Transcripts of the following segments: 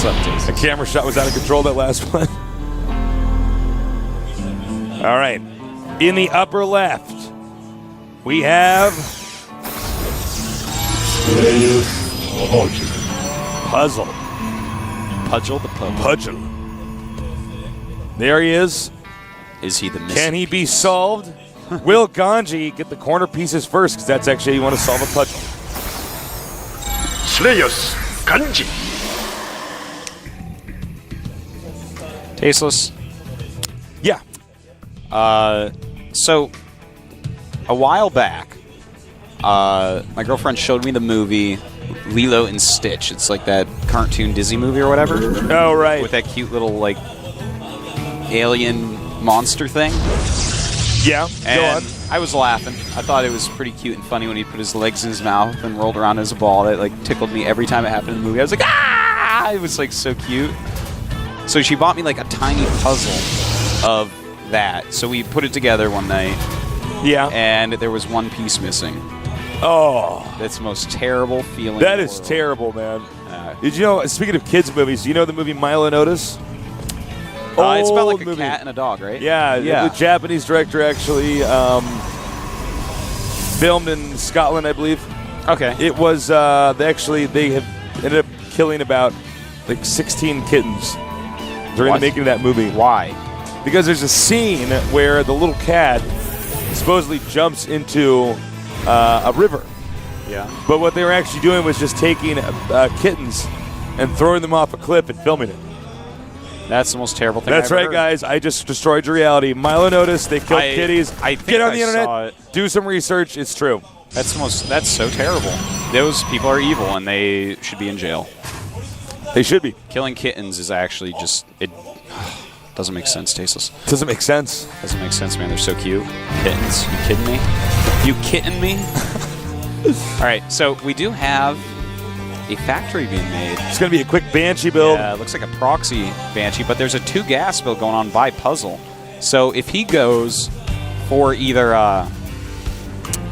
up, Jason? The camera shot was out of control, that last one. All right. In the upper left, we have Puzzle. Pudgel the Pudgel. Puzzle. There he is. Is he the missing Can he be piece? solved? Will GanZI get the corner pieces first? Because that's actually how you want to solve a puzzle. Slayers, GanZI. Tasteless. Yeah. So, a while back, my girlfriend showed me the movie Lilo and Stitch. It's like that cartoon Disney movie or whatever. Oh, right. With that cute little, like, alien monster thing. Yeah, And go on. I was laughing. I thought it was pretty cute and funny when he put his legs in his mouth and rolled around as a ball. That, like, tickled me every time it happened in the movie. I was like, ah! It was, like, so cute. So she bought me, like, a tiny puzzle of that. So we put it together one night. Yeah. And there was one piece missing. Oh. That's the most terrible feeling. That in is the world. terrible, man. Did you know, speaking of kids' movies, do you know the movie Milo and Otis? It's about like a movie. cat and a dog, right? Yeah, Yeah. the Japanese director actually filmed in Scotland, I believe. Okay. It was, they have ended up killing about like 16 kittens during What? the making of that movie. Why? Because there's a scene where the little cat supposedly jumps into a river. Yeah. But what they were actually doing was just taking kittens and throwing them off a cliff and filming it. That's the most terrible thing That's I've ever right, heard. guys. I just destroyed your reality. Milo Notice, they killed kitties. I think Get on I the internet, saw it. do some research. It's true. That's so terrible. Those people are evil and they should be in jail. They should be. Killing kittens is actually just, it doesn't make sense, Tasteless. Doesn't make sense. Doesn't make sense, man. They're so cute. Kittens. You kidding me? You kidding me? All right, so we do have a factory being made. It's going to be a quick Banshee build. Yeah, it looks like a proxy Banshee, but there's a 2-gas build going on by Puzzle. So if he goes for either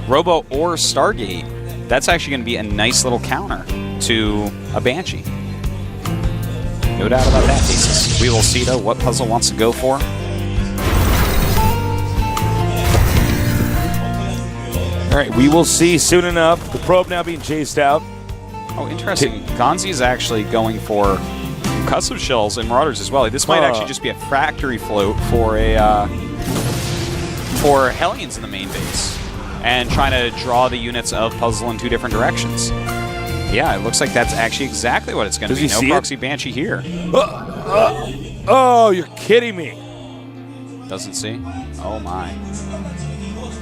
Robo or Stargate, that's actually going to be a nice little counter to a Banshee. No doubt about that, Thesis. We will see, though, what Puzzle wants to go for. All right, we will see soon enough. The probe now being chased out. Oh, interesting. GanZI is actually going for custom shells and Marauders as well. This might actually just be a factory float for for Hellions in the main base, and trying to draw the units of Puzzle in 2 different directions. Yeah, it looks like that's actually exactly what it's going to be. No proxy Banshee here. Oh, you're kidding me. Doesn't see. Oh my.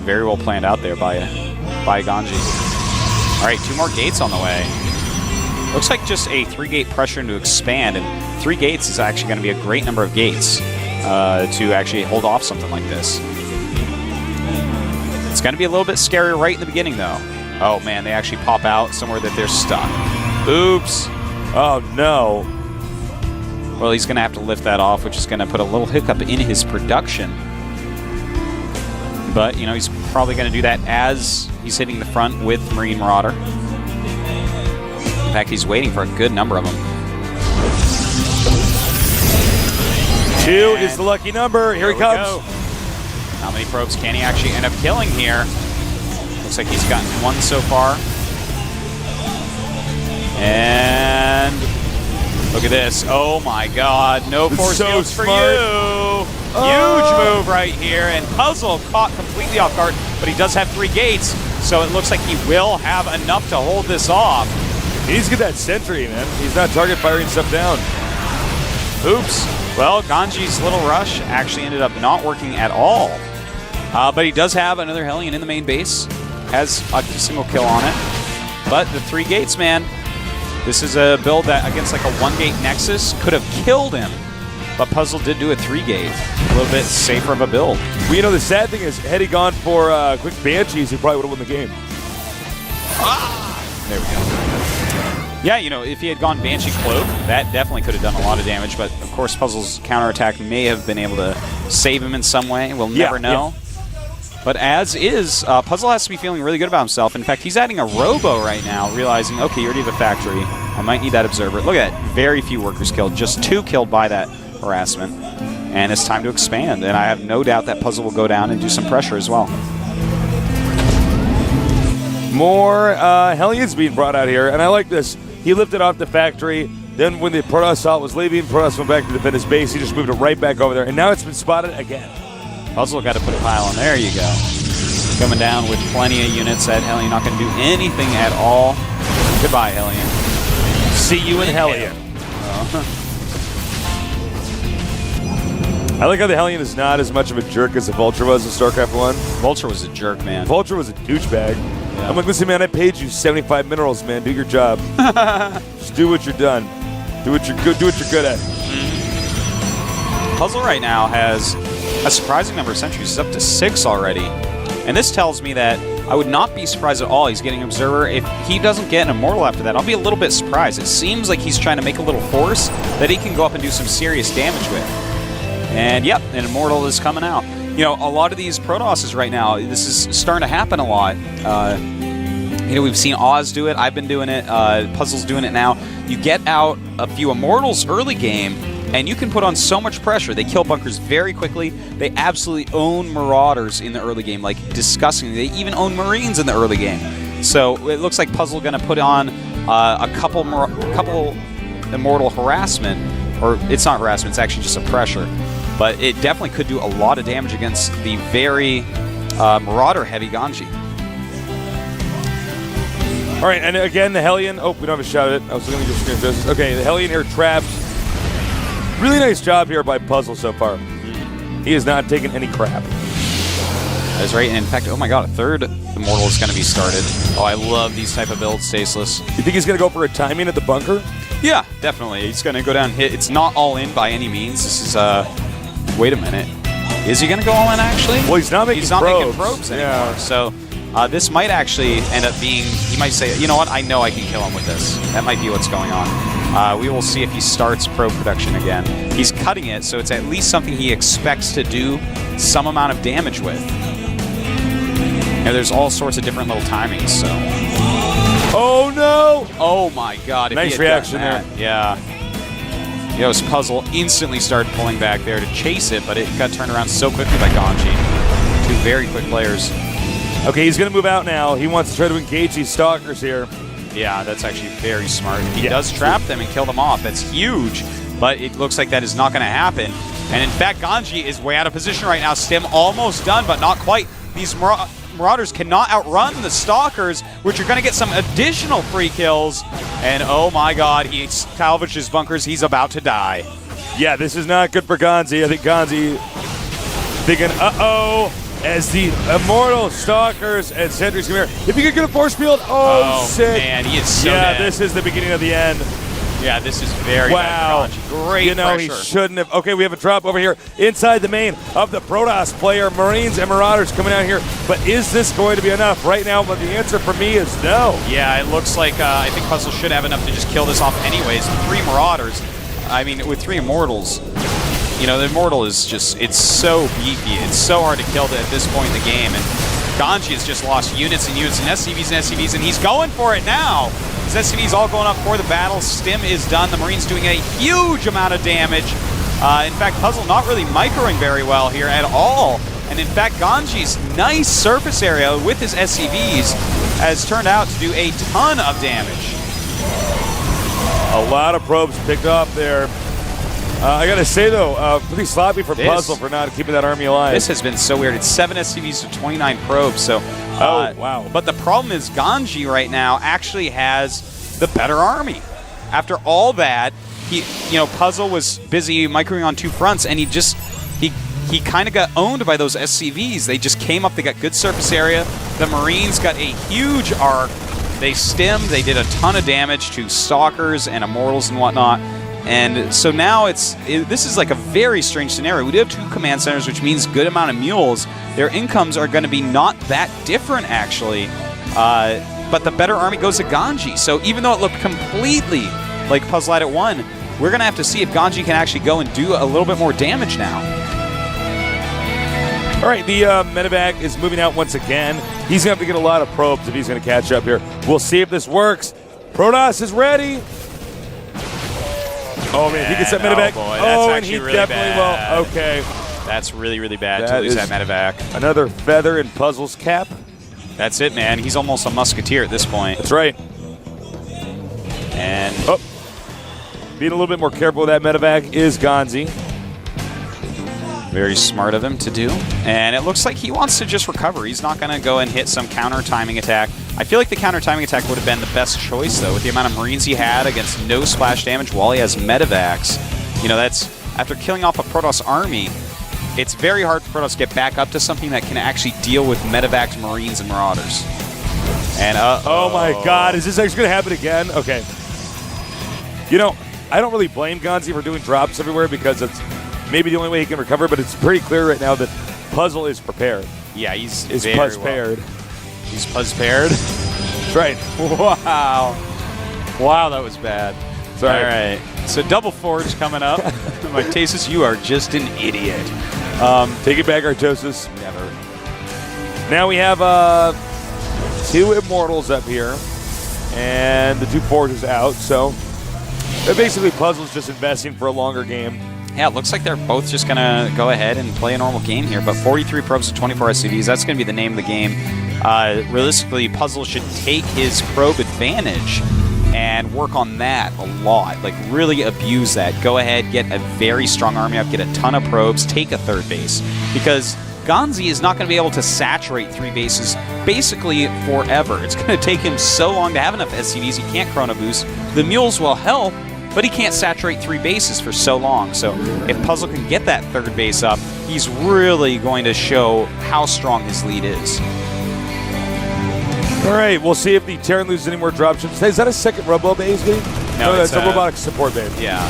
Very well planned out there by GanZI. All right, 2 more gates on the way. Looks like just a 3-gate pressure to expand, and 3 gates is actually going to be a great number of gates to actually hold off something like this. It's going to be a little bit scary right in the beginning, though. Oh, man, they actually pop out somewhere that they're stuck. Oops. Oh, no. Well, he's going to have to lift that off, which is going to put a little hiccup in his production. But, you know, he's probably going to do that as he's hitting the front with Marine Marauder. In fact, he's waiting for a good number of them. 2 is the lucky number. Here he comes. Go. How many probes can he actually end up killing here? Looks like he's gotten 1 so far. And look at this. Oh my god. No force so fields for smart. you. Huge move right here. And Puzzle caught completely off guard, but he does have 3 gates, so it looks like he will have enough to hold this off. He needs to get that sentry, man. He's not target firing stuff down. Oops. Well, GanZI's little rush actually ended up not working at all. But he does have another Hellion in the main base. Has a single kill on it. But the 3 gates, man. This is a build that against like a 1-gate Nexus could have killed him. But Puzzle did do a 3-gate. A little bit safer of a build. Well, you know, the sad thing is, had he gone for quick Banshees, he probably would have won the game. There we go. Yeah, you know, if he had gone Banshee Cloak, that definitely could have done a lot of damage. But, of course, Puzzle's counterattack may have been able to save him in some way. We'll never know. But as is, Puzzle has to be feeling really good about himself. In fact, he's adding a Robo right now, realizing, okay, you already have a factory. I might need that Observer. Look at that. Very few workers killed. Just 2 killed by that harassment. And it's time to expand. And I have no doubt that Puzzle will go down and do some pressure as well. More Hellions being brought out here. And I like this. He lifted off the factory. Then when the Protoss assault was leaving, Protoss went back to defend his base. He just moved it right back over there. And now it's been spotted again. Puzzle got to put a pile on. There you go. Coming down with plenty of units. That Hellion not going to do anything at all. Goodbye, Hellion. See you in Hellion. I like how the Hellion is not as much of a jerk as the Vulture was in StarCraft 1. Vulture was a jerk, man. Vulture was a douchebag. Yeah. I'm like, listen, man, I paid you 75 minerals, man. Do your job. Just do what you're done. Do what you're good at. Puzzle right now has a surprising number of sentries. He's up to 6 already. And this tells me that I would not be surprised at all he's getting Observer. If he doesn't get an Immortal after that, I'll be a little bit surprised. It seems like he's trying to make a little force that he can go up and do some serious damage with. And yep, an Immortal is coming out. You know, a lot of these Protosses right now, this is starting to happen a lot. You know, we've seen Oz do it. I've been doing it. Puzzle's doing it now. You get out a few Immortals early game, and you can put on so much pressure. They kill bunkers very quickly. They absolutely own Marauders in the early game, like disgustingly. They even own Marines in the early game. So it looks like Puzzle going to put on a couple Immortal harassment, or it's not harassment, it's actually just a pressure. But it definitely could do a lot of damage against the very Marauder-heavy GanZI. All right, and again, the Hellion. Oh, we don't have a shot at it. I was looking at your screen justice. Okay, the Hellion here trapped. Really nice job here by Puzzle so far. He has not taken any crap. That's right. And in fact, oh my god, a third Immortal is going to be started. Oh, I love these type of builds, Staceless. You think he's going to go for a timing at the bunker? Yeah, definitely. He's going to go down and hit. It's not all in by any means. This is, wait a minute. Is he going to go all in, actually? Well, he's not making probes anymore. Yeah. So this might actually end up being, he might say, you know what, I know I can kill him with this. That might be what's going on. We will see if he starts probe production again. He's cutting it, so it's at least something he expects to do some amount of damage with. You know, there's all sorts of different little timings, so. Oh, no! Oh, my God. If nice reaction there. Yeah. You know, his Puzzle instantly started pulling back there to chase it, but it got turned around so quickly by GanZI. 2 very quick players. Okay, he's going to move out now. He wants to try to engage these Stalkers here. Yeah, that's actually very smart. If he does trap them and kill them off, that's huge, but it looks like that is not going to happen. And in fact, GanZI is way out of position right now. Stim almost done, but not quite. These Marauders cannot outrun the Stalkers, which are going to get some additional free kills. And oh my god, he salvaged his bunkers. He's about to die. Yeah, this is not good for GanZI. I think GanZI thinking, uh-oh, as the Immortal Stalkers and Sentries come here. If he could get a force field, oh sick. Man, he is so yeah, dead. This is the beginning of the end. Yeah, this is very bad for GanZI. Great You know, pressure. he shouldn't have. Okay, we have a drop over here inside the main of the Protoss player. Marines and Marauders coming out here. But is this going to be enough? Right now, but the answer for me is no. Yeah, it looks like I think Puzzle should have enough to just kill this off anyways. 3 Marauders. I mean, with 3 Immortals, you know, the Immortal is just, it's so beefy. It's so hard to kill at this point in the game. And GanZI has just lost units and units and SCVs, and he's going for it now. His SCVs all going up for the battle. Stim is done. The Marines doing a huge amount of damage. In fact, Puzzle not really microing very well here at all. And in fact, GanZI's nice surface area with his SCVs has turned out to do a ton of damage. A lot of probes picked off there. I got to say, though, pretty sloppy for Puzzle for not keeping that army alive. This has been so weird. It's 7 SCVs to 29 probes. So, wow. But the problem is GanZI right now actually has the better army. After all that, Puzzle was busy microing on 2 fronts, and he kind of got owned by those SCVs. They just came up. They got good surface area. The Marines got a huge arc. They stemmed. They did a ton of damage to Stalkers and Immortals and whatnot. And so now this is like a very strange scenario. We do have 2 command centers, which means good amount of mules. Their incomes are going to be not that different, actually. But the better army goes to GanZI. So even though it looked completely like Puzzle at 1, we're going to have to see if GanZI can actually go and do a little bit more damage now. All right, the medevac is moving out once again. He's going to have to get a lot of probes if he's going to catch up here. We'll see if this works. Protoss is ready. Oh, man, he gets that medevac. Oh, boy, that's and he really definitely bad. will. Okay. That's really, really bad That to lose is that medevac. Another feather in Puzzle's cap. That's it, man. He's almost a musketeer at this point. That's right. And being a little bit more careful with that medevac is GanZI. very smart of him to do. And it looks like he wants to just recover. He's not going to go and hit some counter timing attack. I feel like the counter timing attack would have been the best choice, though, with the amount of Marines he had against no splash damage while he has medevacs. You know, that's after killing off a Protoss army, it's very hard for Protoss to get back up to something that can actually deal with medevacs, Marines, and Marauders. And oh my God, is this actually going to happen again? Okay. You know, I don't really blame GanZI for doing drops everywhere because it's maybe the only way he can recover, but it's pretty clear right now that Puzzle is prepared. Yeah, he's paired. He's Puzz paired. That's right. Wow. Wow, that was bad. Sorry. All right. So Double Forge coming up. My Tasis, you are just an idiot. Take it back, Artosis. Never. Now we have 2 Immortals up here, and the 2 Forges out, so basically Puzzle's just investing for a longer game. Yeah, it looks like they're both just going to go ahead and play a normal game here, but 43 probes to 24 SCVs, that's going to be the name of the game. Realistically, Puzzle should take his probe advantage and work on that a lot. Like, really abuse that. Go ahead, get a very strong army up, get a ton of probes, take a 3rd base. Because GanZI is not going to be able to saturate 3 bases basically forever. It's going to take him so long to have enough SCVs, he can't chrono boost. The mules will help, but he can't saturate 3 bases for so long. So if Puzzle can get that 3rd base up, he's really going to show how strong his lead is. All right, we'll see if the Terran loses any more dropships. Hey, is that a second Robo base, dude? No, that's a robotic support base. Yeah.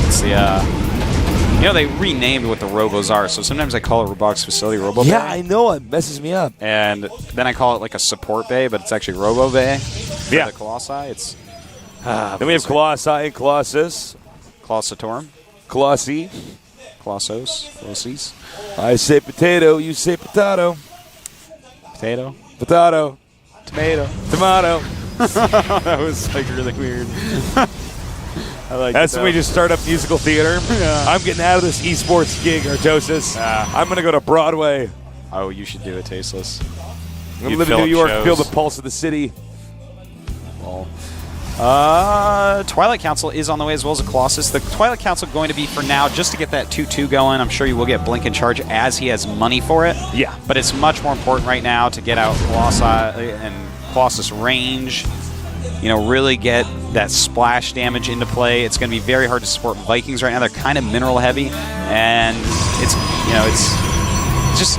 It's the, you know, they renamed what the Robos are, so sometimes I call it Robotics Facility Robo Bay. Yeah, I know, it messes me up. And then I call it like a support bay, but it's actually Robo Bay for the Colossi. It's then we have Colossi and Colossus. Colossatorum. Colossi. Colossos. I say potato, you say potato. Potato. Potato. Tomato. Tomato. That was like really weird. I like That's when we just start up musical theater. Yeah. I'm getting out of this esports gig, Artosis. I'm going to go to Broadway. Oh, you should do it, Tasteless. I'm going to live in New York, feel the pulse of the city. Well, Twilight Council is on the way as well as a Colossus. The Twilight Council going to be for now just to get that 2-2 going. I'm sure you will get Blink in charge as he has money for it. Yeah. But it's much more important right now to get out Colossi and Colossus range. You know, really get that splash damage into play. It's going to be very hard to support Vikings right now. They're kind of mineral heavy, and it's, you know,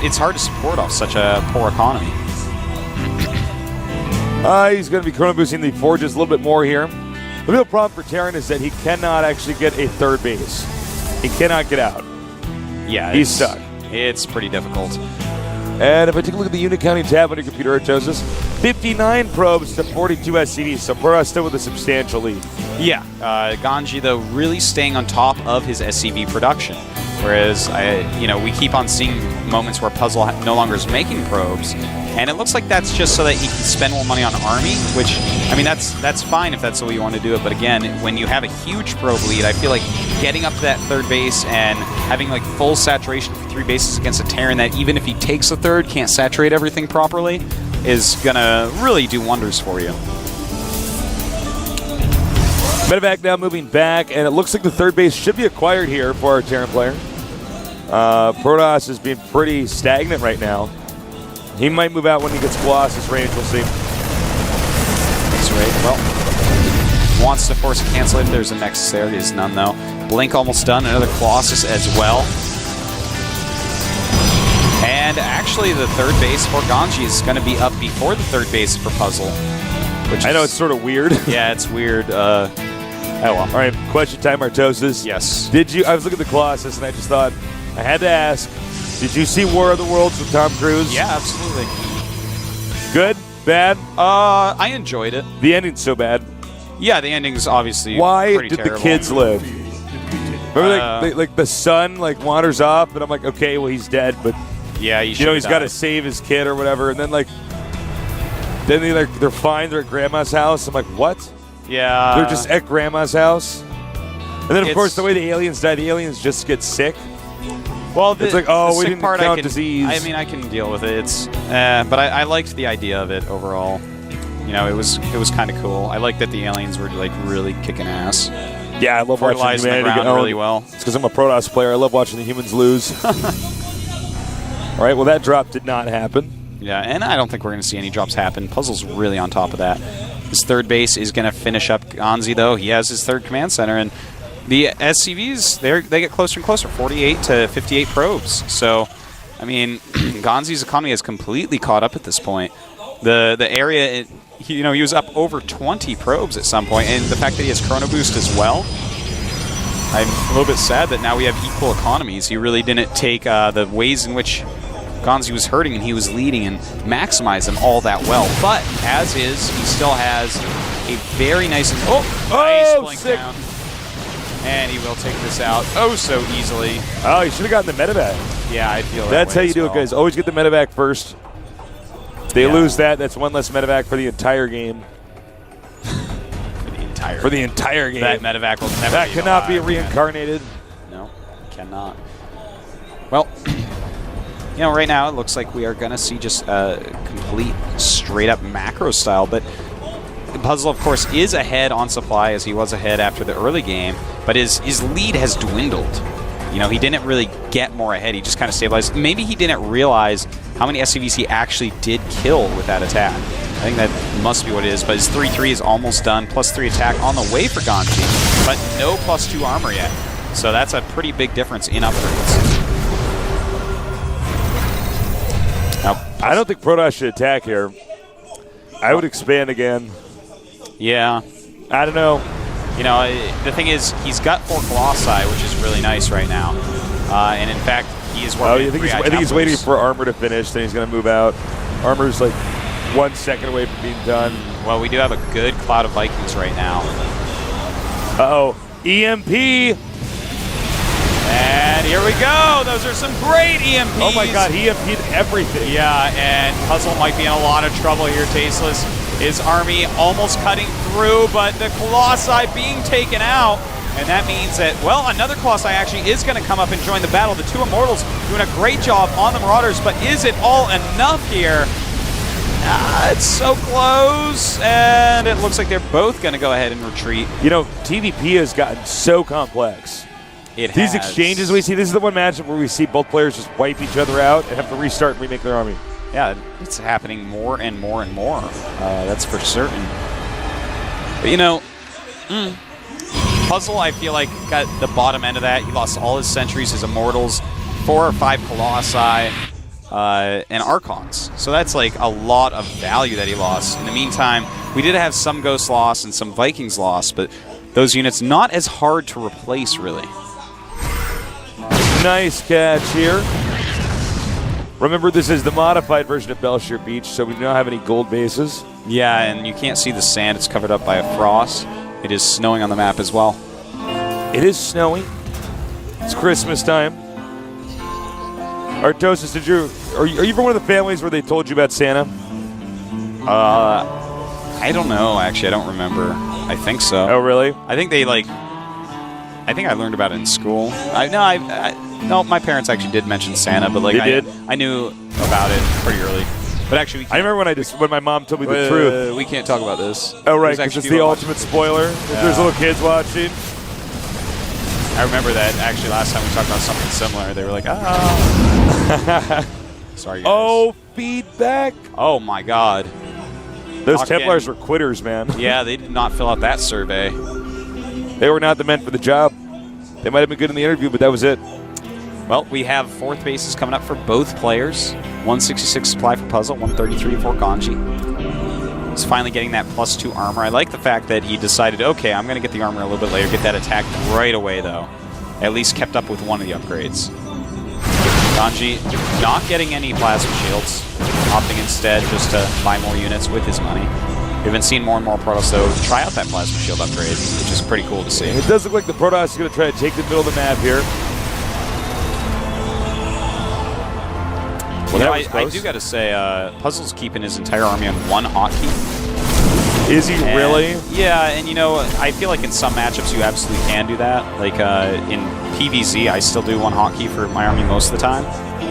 it's hard to support off such a poor economy. He's going to be chrono boosting the Forges a little bit more here. The real problem for Terran is that he cannot actually get a 3rd base. He cannot get out. Yeah, he's stuck. It's pretty difficult. And if I take a look at the unit counting tab on your computer, Artosis, 59 probes to 42 SCVs, so Protoss still with a substantial lead. Yeah, GanZI, though, really staying on top of his SCV production. Whereas, we keep on seeing moments where Puzzle no longer is making probes, and it looks like that's just so that he can spend more money on Army, which, I mean, that's fine if that's the way you want to do it, but again, when you have a huge probe lead, I feel like getting up to that 3rd base and having like full saturation for 3 bases against a Terran that even if he takes a 3rd, can't saturate everything properly, is going to really do wonders for you. Medevac now moving back, and it looks like the 3rd base should be acquired here for our Terran player. Protoss is being pretty stagnant right now. He might move out when he gets Colossus range, we'll see. That's right. Well, wants to force a cancel if there's a Nexus there. There's none, though. Blink almost done. Another Colossus as well. And actually, the 3rd base for GanZI is going to be up before the 3rd base for Puzzle. Which I know it's sort of weird. Yeah, it's weird. Oh well. All right, question time, Artosis. Yes. I was looking at the Colossus, and I just thought, I had to ask, did you see War of the Worlds with Tom Cruise? Yeah, absolutely. Good? Bad? I enjoyed it. The ending's so bad. Yeah, the ending's obviously Why pretty did terrible. the kids live? Remember, like the sun wanders off, and I'm like, okay, well he's dead, but yeah, he's got to save his kid or whatever, and then they're fine. They're at grandma's house. I'm like, what? Yeah, they're just at grandma's house. And then of course the way the aliens die, the aliens just get sick. Well, it's like, oh, we didn't count disease. I mean, I can deal with it. But I liked the idea of it overall. You know, it was kind of cool. I like that the aliens were like really kicking ass. Yeah, I love watching humanity get really well. It's because I'm a Protoss player. I love watching the humans lose. All right, well, that drop did not happen. Yeah, and I don't think we're going to see any drops happen. Puzzle's really on top of that. His third base is going to finish up GanZI, though. He has his third command center, and the SCVs, they get closer and closer, 48 to 58 probes. So, I mean, GanZI's economy has completely caught up at this point. The area, he was up over 20 probes at some point, and the fact that he has Chrono Boost as well, I'm a little bit sad that now we have equal economies. He really didn't take the ways in which GanZI was hurting and he was leading and maximize them all that well. But as is, he still has a very nice nice blink sick down. And he will take this out so easily. Oh, he should have gotten the medevac. Yeah, I feel that's how you do it, guys. Always get the medevac first. If they lose that, that's one less medevac for the entire game. For the entire game. That medevac will never That cannot be reincarnated. No, cannot. Well, right now it looks like we are going to see just a complete straight-up macro style, but Puzzle, of course, is ahead on supply as he was ahead after the early game, but his lead has dwindled. He didn't really get more ahead. He just kind of stabilized. Maybe he didn't realize how many SCVs he actually did kill with that attack. I think that must be what it is, but his 3-3 is almost done. +3 attack on the way for GanZI, but no +2 armor yet. So that's a pretty big difference in upgrades. Now, I don't think Protoss should attack here. I would expand again. Yeah. I don't know. The thing is, he's got 4 Colossi, which is really nice right now. And in fact, he is working. I think he's waiting for armor to finish, then he's going to move out. Armor's like 1 second away from being done. Well, we do have a good cloud of Vikings right now. Uh-oh. EMP! And here we go. Those are some great EMPs. Oh my god, he EMP'd everything. Yeah, and Puzzle might be in a lot of trouble here, Tasteless. His army almost cutting through, but the Colossi being taken out. And that means that, well, another Colossi actually is going to come up and join the battle. The 2 Immortals doing a great job on the Marauders, but is it all enough here? It's so close, and it looks like they're both going to go ahead and retreat. TVP has gotten so complex. These exchanges we see, this is the one matchup where we see both players just wipe each other out and have to restart and remake their army. Yeah, it's happening more and more and more. That's for certain. But Puzzle, I feel like, got the bottom end of that. He lost all his sentries, his Immortals, 4 or 5 Colossi, and Archons. So that's like a lot of value that he lost. In the meantime, we did have some Ghosts lost and some Vikings lost, but those units not as hard to replace, really. Nice catch here. Remember, this is the modified version of Belshire Beach, so we do not have any gold bases. Yeah, and you can't see the sand. It's covered up by a frost. It is snowing on the map as well. It is snowing. It's Christmas time. Artosis, are you from one of the families where they told you about Santa? I don't know, actually. I don't remember. I think so. Oh, really? I think I learned about it in school. No, my parents actually did mention Santa, but like I knew about it pretty early. But actually, I remember when my mom told me the truth. We can't talk about this. Oh, right, because it's the ultimate spoiler. If there's little kids watching. I remember that actually last time we talked about something similar. They were like, Sorry, guys. Oh, feedback. Oh, my God. Those Templars were quitters, man. Yeah, they did not fill out that survey. They were not the men for the job. They might have been good in the interview, but that was it. Well, we have 4th bases coming up for both players. 166 supply for Puzzle, 133 for GanZI. He's finally getting that +2 armor. I like the fact that he decided, okay, I'm going to get the armor a little bit later, get that attack right away, though. At least kept up with one of the upgrades. GanZI not getting any plasma shields, opting instead just to buy more units with his money. We've been seeing more and more Protoss, though, try out that Plasma Shield upgrade, which is pretty cool to see. It does look like the Protoss is going to try to take the middle of the map here. Well, I do got to say, Puzzle's keeping his entire army on one hotkey. Is he really? Yeah, and I feel like in some matchups you absolutely can do that. Like in PvZ, I still do one hotkey for my army most of the time.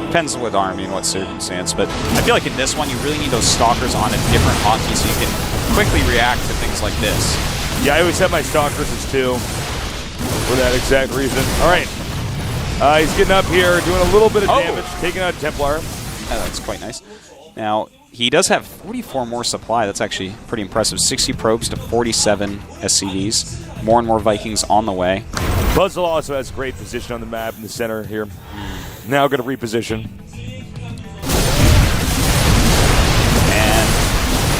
Depends what army and what circumstance, but I feel like in this one you really need those stalkers on a different hotkey so you can quickly react to things like this. Yeah, I always have my stalkers as 2 for that exact reason. All right, he's getting up here, doing a little bit of damage, taking out Templar. Yeah, that's quite nice. Now, he does have 44 more supply. That's actually pretty impressive. 60 probes to 47 SCVs. More and more Vikings on the way. Puzzle also has great position on the map in the center here. Now going to reposition. And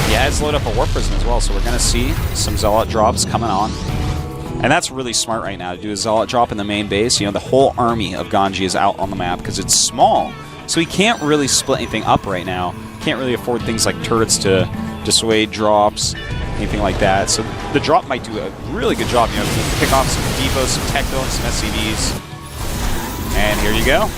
he has loaded up a Warp Prism as well, so we're going to see some Zealot drops coming on. And that's really smart right now to do a Zealot drop in the main base. The whole army of GanZI is out on the map because it's small. So he can't really split anything up right now. Can't really afford things like turrets to dissuade drops, anything like that. So the drop might do a really good job. Pick off some depots, some Tecto, and some SCVs. And here you go.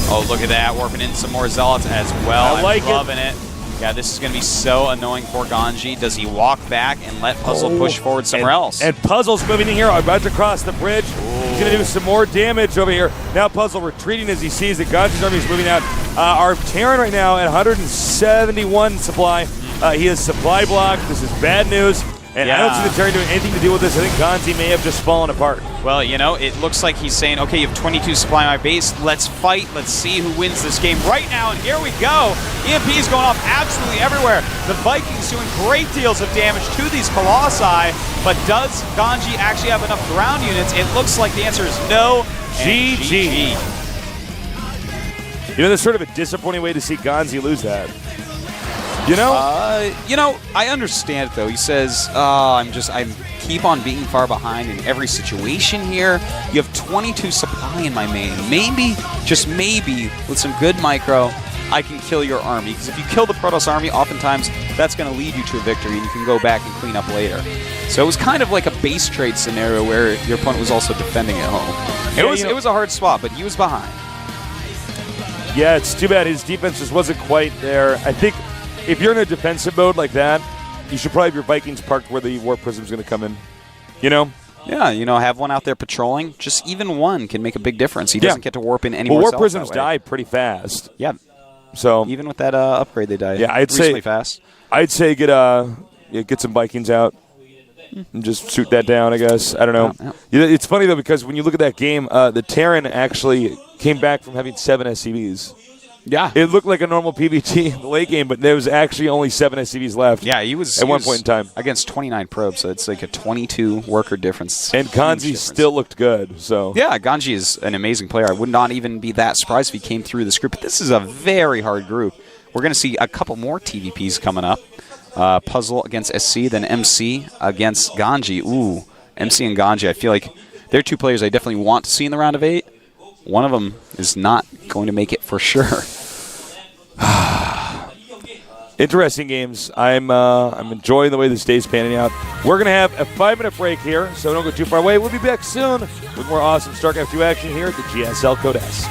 Oh, look at that. Warping in some more Zealots as well. I like loving it. Yeah, this is going to be so annoying for GanZI. Does he walk back and let Puzzle push forward somewhere else? And Puzzle's moving in here, about to cross the bridge. He's going to do some more damage over here. Now Puzzle retreating as he sees that GanZI's army is moving out. Our Terran right now at 171 supply. He has supply blocked. This is bad news. And I don't see the Terran doing anything to deal with this. I think GanZI may have just fallen apart. Well, it looks like he's saying, okay, you have 22 supply on my base. Let's fight. Let's see who wins this game right now. And here we go. EMP is going off absolutely everywhere. The Vikings doing great deals of damage to these Colossi. But does GanZI actually have enough ground units? It looks like the answer is no. GG. That's sort of a disappointing way to see GanZI lose that. I understand it though. He says, I keep on being far behind in every situation here. You have 22 supply in my main. Maybe, just maybe, with some good micro, I can kill your army. Because if you kill the Protoss army, oftentimes that's going to lead you to a victory, and you can go back and clean up later. So it was kind of like a base trade scenario where your opponent was also defending at home. It was a hard swap, but he was behind. Yeah, it's too bad his defense just wasn't quite there. I think if you're in a defensive mode like that, you should probably have your Vikings parked where the Warp Prism's going to come in. Yeah, have one out there patrolling. Just even one can make a big difference. He doesn't get to warp in anymore. Well, Warp Prisms die pretty fast. Yeah. So even with that upgrade, they die. Yeah, fast. I'd say get some Vikings out and just shoot that down. I guess I don't know. Yeah. It's funny though because when you look at that game, the Terran actually came back from having 7 SCVs. Yeah. It looked like a normal PvT in the late game, but there was actually only 7 SCVs left. Yeah, he was at one point in time. Against 29 probes, so it's like a 22 worker difference. And GanZI still looked good. So yeah, GanZI is an amazing player. I would not even be that surprised if he came through this group. But this is a very hard group. We're going to see a couple more TVPs coming up. Puzzle against SC, then MC against GanZI. Ooh, MC and GanZI, I feel like they're two players I definitely want to see in the round of 8. One of them is not going to make it for sure. Interesting games. I'm enjoying the way this day's panning out. We're going to have a 5-minute break here, so don't go too far away. We'll be back soon with more awesome StarCraft 2 action here at the GSL Code S.